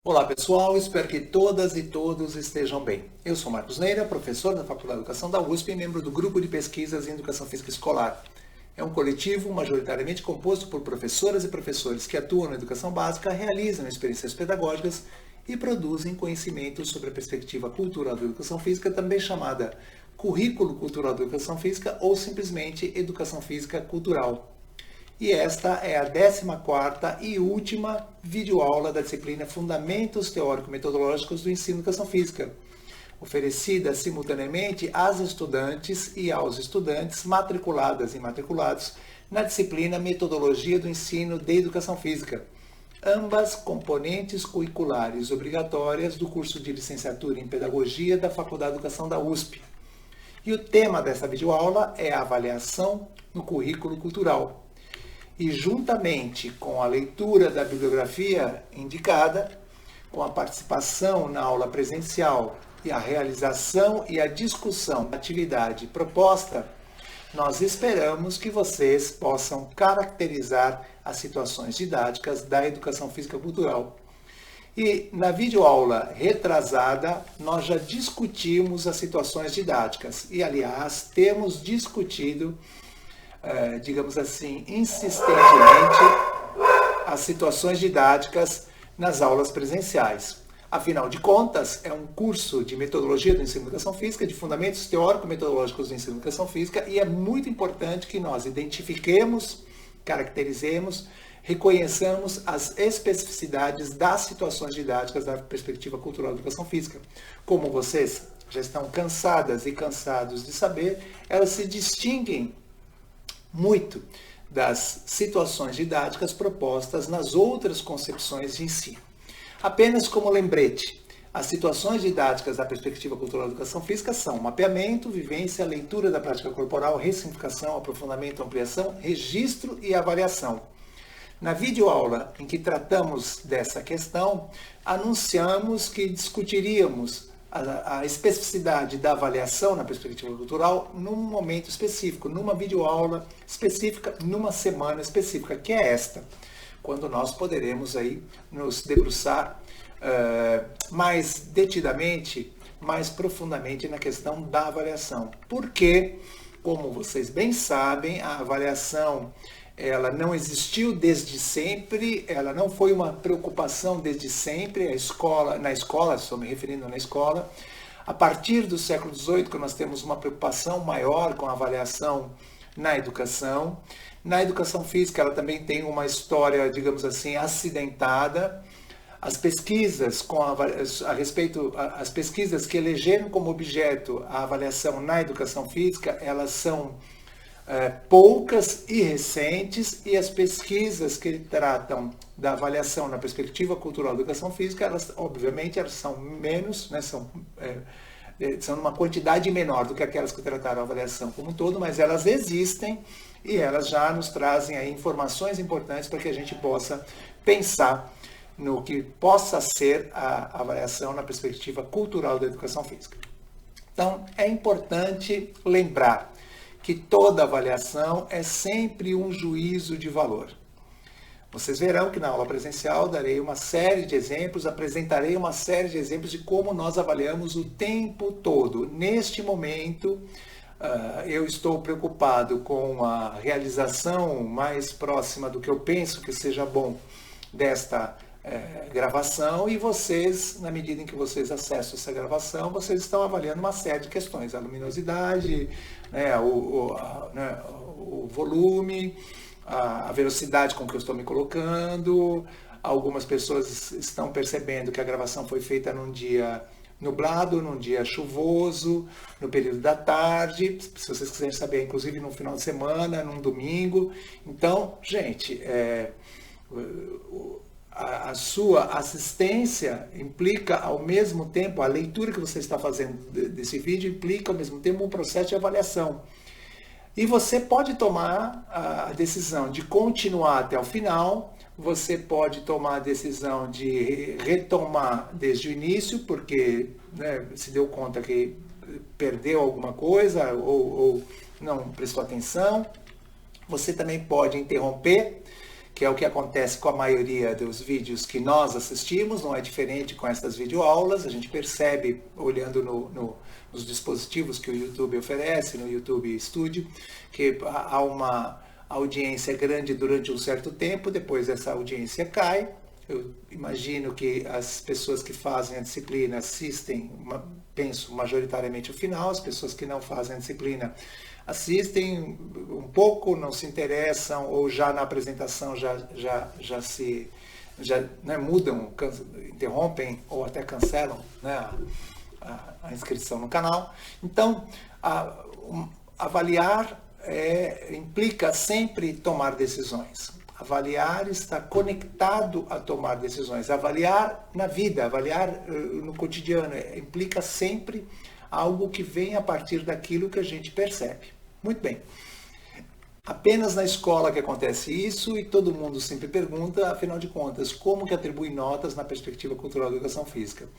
Olá pessoal, espero que todas e todos estejam bem. Eu sou Marcos Neira, professor da Faculdade de Educação da USP e membro do Grupo de Pesquisas em Educação Física Escolar. É um coletivo majoritariamente composto por professoras e professores que atuam na educação básica, realizam experiências pedagógicas e produzem conhecimento sobre a perspectiva cultural da educação física, também chamada Currículo Cultural da Educação Física ou simplesmente Educação Física Cultural. E esta é a 14ª e última videoaula da disciplina Fundamentos Teórico-Metodológicos do Ensino de Educação Física, oferecida simultaneamente às estudantes e aos estudantes matriculadas e matriculados na disciplina Metodologia do Ensino de Educação Física, ambas componentes curriculares obrigatórias do curso de licenciatura em Pedagogia da Faculdade de Educação da USP. E o tema dessa videoaula é a avaliação no currículo cultural. E juntamente com a leitura da bibliografia indicada, com a participação na aula presencial e a realização e a discussão da atividade proposta, nós esperamos que vocês possam caracterizar as situações didáticas da educação física cultural. E na videoaula retrasada, nós já discutimos as situações didáticas e, aliás, temos discutido digamos assim, insistentemente as situações didáticas nas aulas presenciais. Afinal de contas, é um curso de metodologia do ensino de educação física, de fundamentos teórico-metodológicos do ensino de educação física, e é muito importante que nós identifiquemos, caracterizemos, reconheçamos as especificidades das situações didáticas da perspectiva cultural da educação física. Como vocês já estão cansadas e cansados de saber, elas se distinguem muito das situações didáticas propostas nas outras concepções de ensino. Apenas como lembrete, as situações didáticas da perspectiva cultural da educação física são mapeamento, vivência, leitura da prática corporal, ressignificação, aprofundamento, ampliação, registro e avaliação. Na videoaula em que tratamos dessa questão, anunciamos que discutiríamos a especificidade da avaliação na perspectiva cultural num momento específico, numa videoaula específica, numa semana específica, que é esta, quando nós poderemos aí nos debruçar mais detidamente, mais profundamente na questão da avaliação. Porque, como vocês bem sabem, a avaliação ela não existiu desde sempre, ela não foi uma preocupação desde sempre, na escola, estou me referindo na escola. A partir do século XVIII, que nós temos uma preocupação maior com a avaliação na educação. Na educação física, ela também tem uma história, digamos assim, acidentada. As pesquisas as pesquisas que elegeram como objeto a avaliação na educação física, elas são poucas e recentes, e as pesquisas que tratam da avaliação na perspectiva cultural da educação física, elas são menos, né, são uma quantidade menor do que aquelas que trataram a avaliação como um todo, mas elas existem e elas já nos trazem aí informações importantes para que a gente possa pensar no que possa ser a avaliação na perspectiva cultural da educação física. Então, é importante lembrar que toda avaliação é sempre um juízo de valor. Vocês verão que na aula presencial darei uma série de exemplos, apresentarei uma série de exemplos de como nós avaliamos o tempo todo. Neste momento, eu estou preocupado com a realização mais próxima do que eu penso que seja bom desta gravação, e vocês, na medida em que vocês acessam essa gravação, vocês estão avaliando uma série de questões, a luminosidade, o volume, a velocidade com que eu estou me colocando. Algumas pessoas estão percebendo que a gravação foi feita num dia nublado, num dia chuvoso, no período da tarde, se vocês quiserem saber, inclusive no final de semana, num domingo. Então, gente, a sua assistência implica ao mesmo tempo, a leitura que você está fazendo desse vídeo implica ao mesmo tempo um processo de avaliação. E você pode tomar a decisão de continuar até o final, você pode tomar a decisão de retomar desde o início, porque se deu conta que perdeu alguma coisa ou não prestou atenção. Você também pode interromper, que é o que acontece com a maioria dos vídeos que nós assistimos, não é diferente com essas videoaulas. A gente percebe, olhando nos dispositivos que o YouTube oferece, no YouTube Studio, que há uma audiência grande durante um certo tempo, depois essa audiência cai. Eu imagino que as pessoas que fazem a disciplina assistem, penso, majoritariamente o final, as pessoas que não fazem a disciplina assistem um pouco, não se interessam, ou já na apresentação né, mudam, interrompem ou até cancelam, né, a inscrição no canal. Então, avaliar implica sempre tomar decisões. Avaliar está conectado a tomar decisões. Avaliar na vida, avaliar no cotidiano, implica sempre algo que vem a partir daquilo que a gente percebe. Muito bem. Apenas na escola que acontece isso, e todo mundo sempre pergunta, afinal de contas, como que atribui notas na perspectiva cultural da educação física?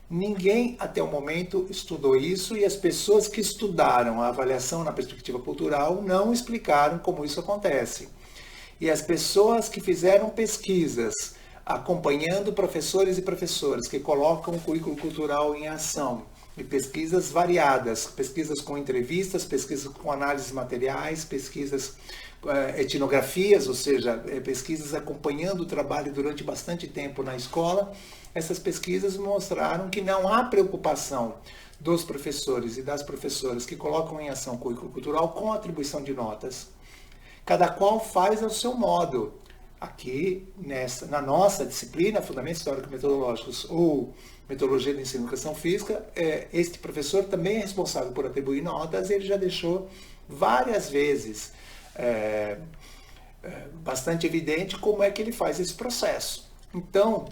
Ninguém até o momento estudou isso, e as pessoas que estudaram a avaliação na perspectiva cultural não explicaram como isso acontece. E as pessoas que fizeram pesquisas acompanhando professores e professoras que colocam o currículo cultural em ação, e pesquisas variadas, pesquisas com entrevistas, pesquisas com análises materiais, pesquisas, etnografias, ou seja, pesquisas acompanhando o trabalho durante bastante tempo na escola. Essas pesquisas mostraram que não há preocupação dos professores e das professoras que colocam em ação o currículo cultural com a atribuição de notas. Cada qual faz ao seu modo. Aqui, na nossa disciplina, Fundamentos Teórico-Metodológicos ou Metodologia do Ensino e Educação Física, este professor também é responsável por atribuir notas, e ele já deixou várias vezes bastante evidente como é que ele faz esse processo. Então,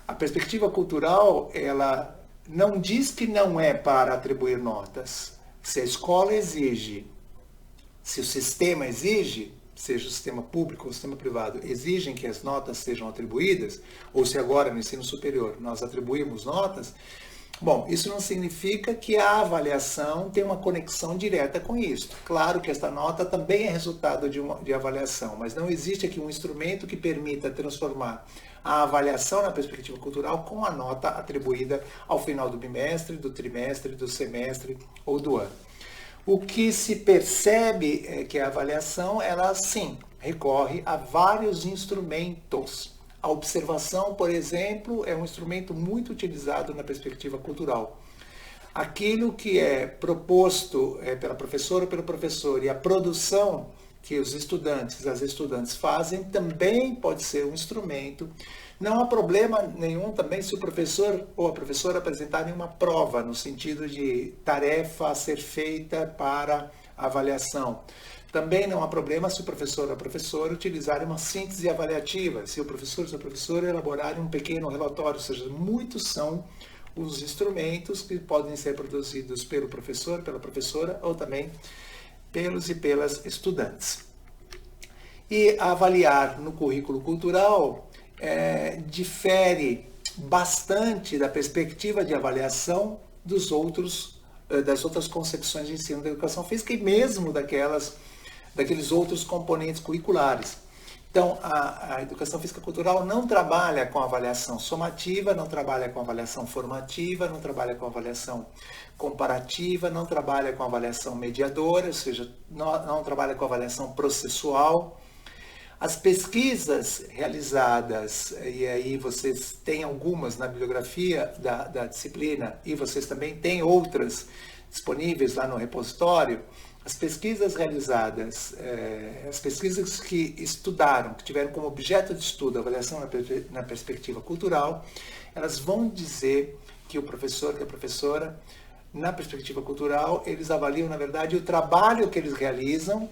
a perspectiva cultural, ela não diz que não é para atribuir notas. Se a escola exige, se o sistema exige, seja o sistema público ou o sistema privado, exigem que as notas sejam atribuídas, ou se agora no ensino superior nós atribuímos notas, bom, isso não significa que a avaliação tem uma conexão direta com isso. Claro que esta nota também é resultado de avaliação, mas não existe aqui um instrumento que permita transformar a avaliação na perspectiva cultural com a nota atribuída ao final do bimestre, do trimestre, do semestre ou do ano. O que se percebe é que a avaliação, ela sim, recorre a vários instrumentos. A observação, por exemplo, é um instrumento muito utilizado na perspectiva cultural. Aquilo que é proposto pela professora ou pelo professor, e a produção que os estudantes, as estudantes fazem, também pode ser um instrumento. Não há problema nenhum também se o professor ou a professora apresentarem uma prova, no sentido de tarefa a ser feita para avaliação. Também não há problema se o professor ou a professora utilizarem uma síntese avaliativa, se o professor ou a professora elaborarem um pequeno relatório, ou seja, muitos são os instrumentos que podem ser produzidos pelo professor, pela professora, ou também pelos e pelas estudantes. E avaliar no currículo cultural difere bastante da perspectiva de avaliação das outras concepções de ensino da educação física e mesmo daqueles outros componentes curriculares. Então, a educação física cultural não trabalha com avaliação somativa, não trabalha com avaliação formativa, não trabalha com avaliação comparativa, não trabalha com avaliação mediadora, ou seja, não trabalha com avaliação processual. As pesquisas realizadas, e aí vocês têm algumas na bibliografia da disciplina, e vocês também têm outras disponíveis lá no repositório, as pesquisas realizadas, as pesquisas que estudaram, que tiveram como objeto de estudo a avaliação na perspectiva cultural, elas vão dizer que o professor, que a professora, na perspectiva cultural, eles avaliam, na verdade, o trabalho que eles realizam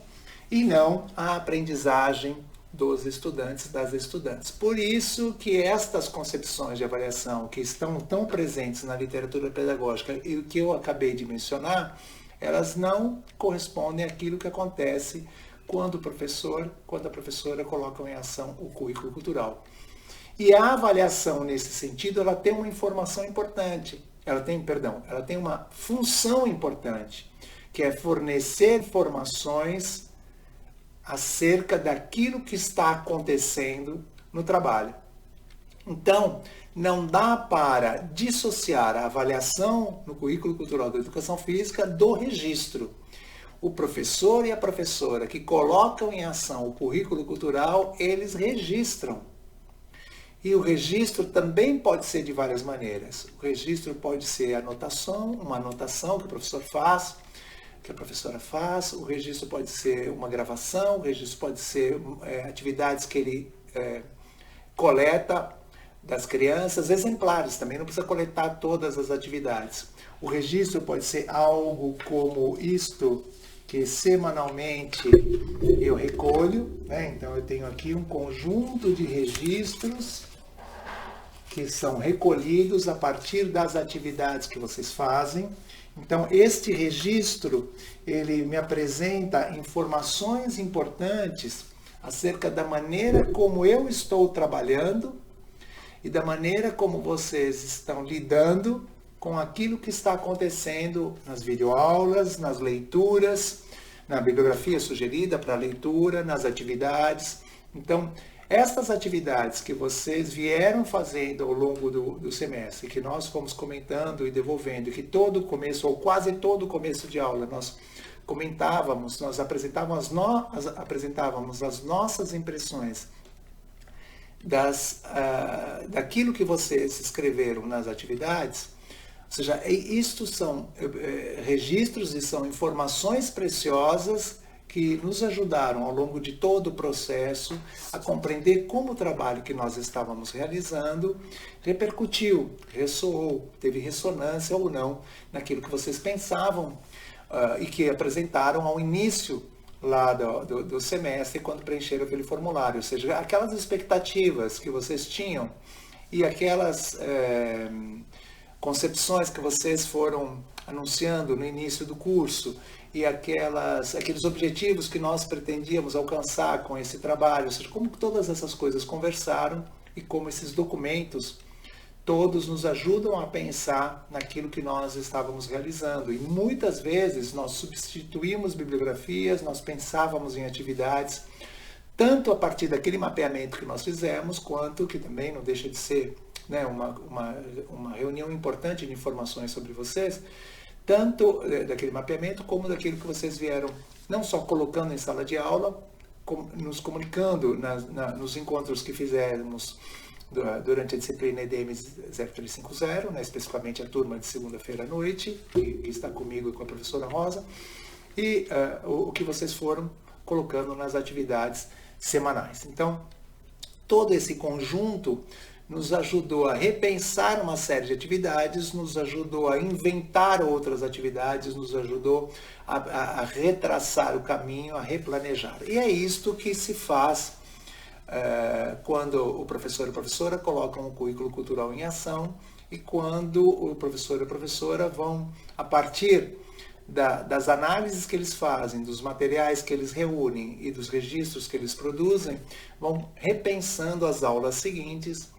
e não a aprendizagem dos estudantes, das estudantes. Por isso que estas concepções de avaliação que estão tão presentes na literatura pedagógica e o que eu acabei de mencionar, elas não correspondem àquilo que acontece quando o professor, quando a professora colocam em ação o currículo cultural. E a avaliação, nesse sentido, ela tem uma informação importante, ela tem uma função importante, que é fornecer informações acerca daquilo que está acontecendo no trabalho. Então, não dá para dissociar a avaliação no currículo cultural da educação física do registro. O professor e a professora que colocam em ação o currículo cultural, eles registram. E o registro também pode ser de várias maneiras. O registro pode ser uma anotação que o professor faz, que a professora faz. O registro pode ser uma gravação, o registro pode ser atividades que ele coleta das crianças, exemplares também, não precisa coletar todas as atividades. O registro pode ser algo como isto, que semanalmente eu recolho, né? Então eu tenho aqui um conjunto de registros que são recolhidos a partir das atividades que vocês fazem. Então este registro, ele me apresenta informações importantes acerca da maneira como eu estou trabalhando e da maneira como vocês estão lidando com aquilo que está acontecendo nas videoaulas, nas leituras, na bibliografia sugerida para leitura, nas atividades. Então, estas atividades que vocês vieram fazendo ao longo do semestre, que nós fomos comentando e devolvendo, que todo começo, ou quase todo começo de aula, nós comentávamos, nós apresentávamos as nossas impressões daquilo que vocês escreveram nas atividades. Ou seja, isto são registros e são informações preciosas que nos ajudaram ao longo de todo o processo a compreender como o trabalho que nós estávamos realizando repercutiu, ressoou, teve ressonância ou não naquilo que vocês pensavam e que apresentaram ao início lá do semestre, quando preencheram aquele formulário. Ou seja, aquelas expectativas que vocês tinham e aquelas concepções que vocês foram anunciando no início do curso e aqueles objetivos que nós pretendíamos alcançar com esse trabalho, ou seja, como todas essas coisas conversaram e como esses documentos todos nos ajudam a pensar naquilo que nós estávamos realizando. E muitas vezes nós substituímos bibliografias, nós pensávamos em atividades, tanto a partir daquele mapeamento que nós fizemos, quanto, que também não deixa de ser, né, uma reunião importante de informações sobre vocês, tanto daquele mapeamento como daquilo que vocês vieram, não só colocando em sala de aula, nos comunicando nos encontros que fizemos durante a disciplina EDM 0350, né, especificamente a turma de segunda-feira à noite, que está comigo e com a professora Rosa, e o que vocês foram colocando nas atividades semanais. Então, todo esse conjunto nos ajudou a repensar uma série de atividades, nos ajudou a inventar outras atividades, nos ajudou a retraçar o caminho, a replanejar. E é isto que se faz quando o professor e a professora colocam o currículo cultural em ação e quando o professor e a professora vão, a partir das análises que eles fazem, dos materiais que eles reúnem e dos registros que eles produzem, vão repensando as aulas seguintes,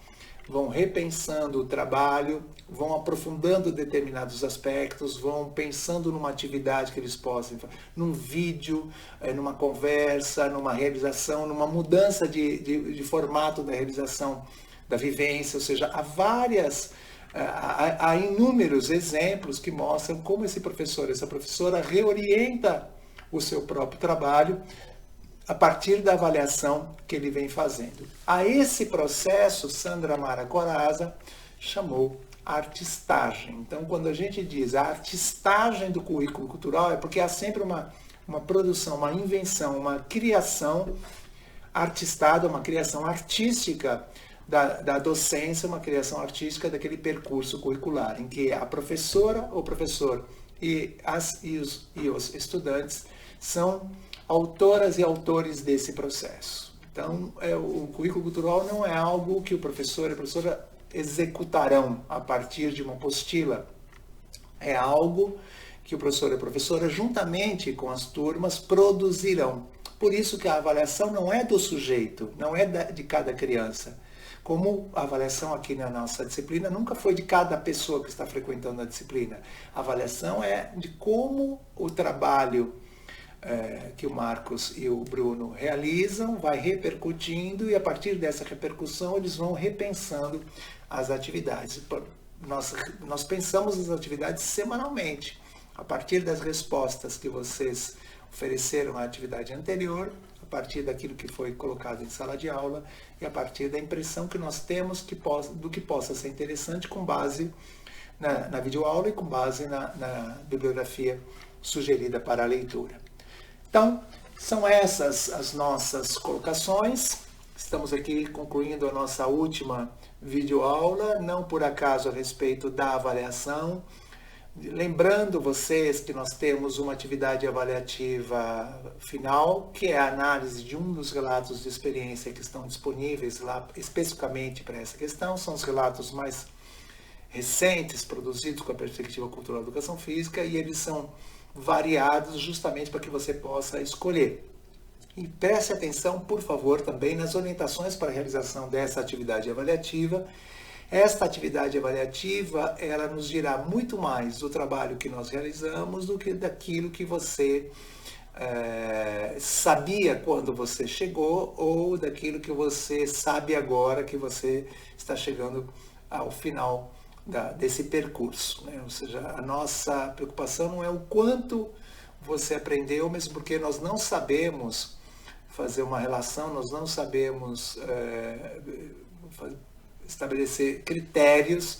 vão repensando o trabalho, vão aprofundando determinados aspectos, vão pensando numa atividade que eles possam, num vídeo, numa conversa, numa realização, numa mudança de formato da realização da vivência, ou seja, há inúmeros exemplos que mostram como esse professor, essa professora reorienta o seu próprio trabalho a partir da avaliação que ele vem fazendo. A esse processo, Sandra Mara Corazza chamou artistagem. Então, quando a gente diz a artistagem do currículo cultural, é porque há sempre uma produção, uma invenção, uma criação artistada, uma criação artística da docência, uma criação artística daquele percurso curricular, em que a professora, o professor e os estudantes são autoras e autores desse processo. Então, o currículo cultural não é algo que o professor e a professora executarão a partir de uma apostila. É algo que o professor e a professora, juntamente com as turmas, produzirão. Por isso que a avaliação não é do sujeito, não é de cada criança. Como a avaliação aqui na nossa disciplina nunca foi de cada pessoa que está frequentando a disciplina. A avaliação é de como o trabalho que o Marcos e o Bruno realizam, vai repercutindo e a partir dessa repercussão eles vão repensando as atividades. Nós pensamos as atividades semanalmente, a partir das respostas que vocês ofereceram à atividade anterior, a partir daquilo que foi colocado em sala de aula e a partir da impressão que nós temos do que possa ser interessante com base na videoaula e com base na bibliografia sugerida para a leitura. Então, são essas as nossas colocações. Estamos aqui concluindo a nossa última videoaula, não por acaso a respeito da avaliação. Lembrando vocês que nós temos uma atividade avaliativa final, que é a análise de um dos relatos de experiência que estão disponíveis lá especificamente para essa questão. São os relatos mais recentes, produzidos com a perspectiva cultural da educação física, e eles são variados justamente para que você possa escolher. E preste atenção, por favor, também nas orientações para a realização dessa atividade avaliativa. Esta atividade avaliativa, ela nos dirá muito mais do trabalho que nós realizamos do que daquilo que você sabia quando você chegou ou daquilo que você sabe agora que você está chegando ao final desse percurso, né? Ou seja, a nossa preocupação não é o quanto você aprendeu, mesmo porque nós não sabemos fazer uma relação, nós não sabemos estabelecer critérios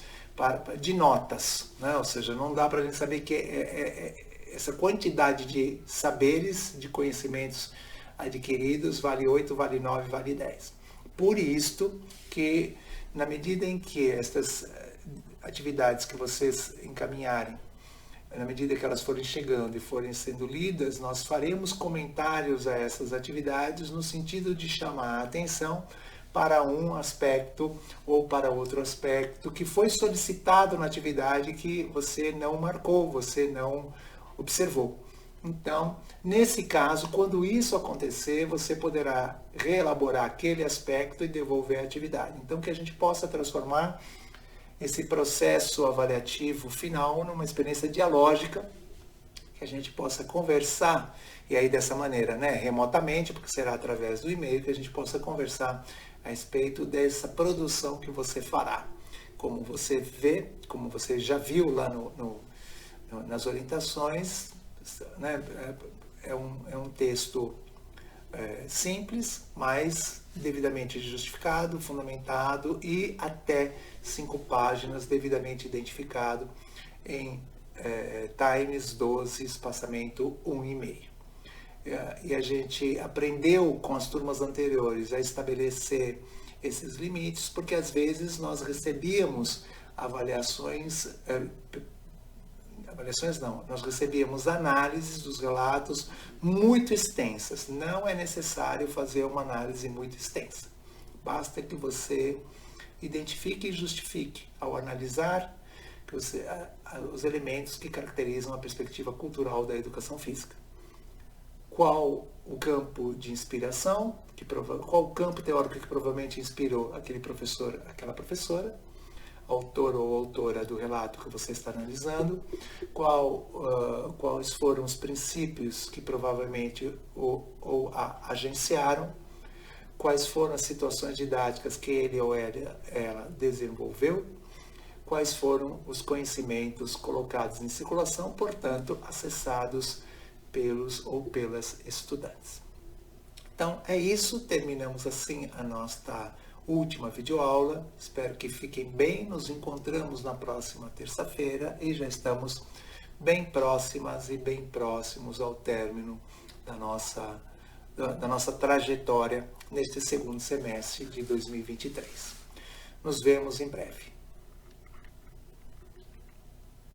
de notas, né? Ou seja, não dá para a gente saber que essa quantidade de saberes, de conhecimentos adquiridos vale 8, vale 9, vale 10. Por isto que, na medida em que estas atividades que vocês encaminharem, na medida que elas forem chegando e forem sendo lidas, nós faremos comentários a essas atividades no sentido de chamar a atenção para um aspecto ou para outro aspecto que foi solicitado na atividade que você não marcou, você não observou. Então, nesse caso, quando isso acontecer, você poderá reelaborar aquele aspecto e devolver a atividade. Então, que a gente possa transformar esse processo avaliativo final numa experiência dialógica, que a gente possa conversar, e aí dessa maneira, né, remotamente, porque será através do e-mail, que a gente possa conversar a respeito dessa produção que você fará. Como você vê, como você já viu lá nas orientações, né, é um texto simples, mas devidamente justificado, fundamentado e até 5 páginas devidamente identificado em times 12, espaçamento 1,5. E a gente aprendeu com as turmas anteriores a estabelecer esses limites, porque às vezes nós recebíamos nós recebíamos análises dos relatos muito extensas. Não é necessário fazer uma análise muito extensa. Basta que você identifique e justifique, ao analisar, os elementos que caracterizam a perspectiva cultural da educação física. Qual o campo de inspiração, qual o campo teórico que provavelmente inspirou aquele professor, aquela professora, autor ou autora do relato que você está analisando, quais foram os princípios que provavelmente a agenciaram, quais foram as situações didáticas que ele ou ela desenvolveu, quais foram os conhecimentos colocados em circulação, portanto, acessados pelos ou pelas estudantes. Então, é isso. Terminamos assim a nossa última videoaula. Espero que fiquem bem. Nos encontramos na próxima terça-feira e já estamos bem próximas e bem próximos ao término da nossa trajetória neste segundo semestre de 2023. Nos vemos em breve.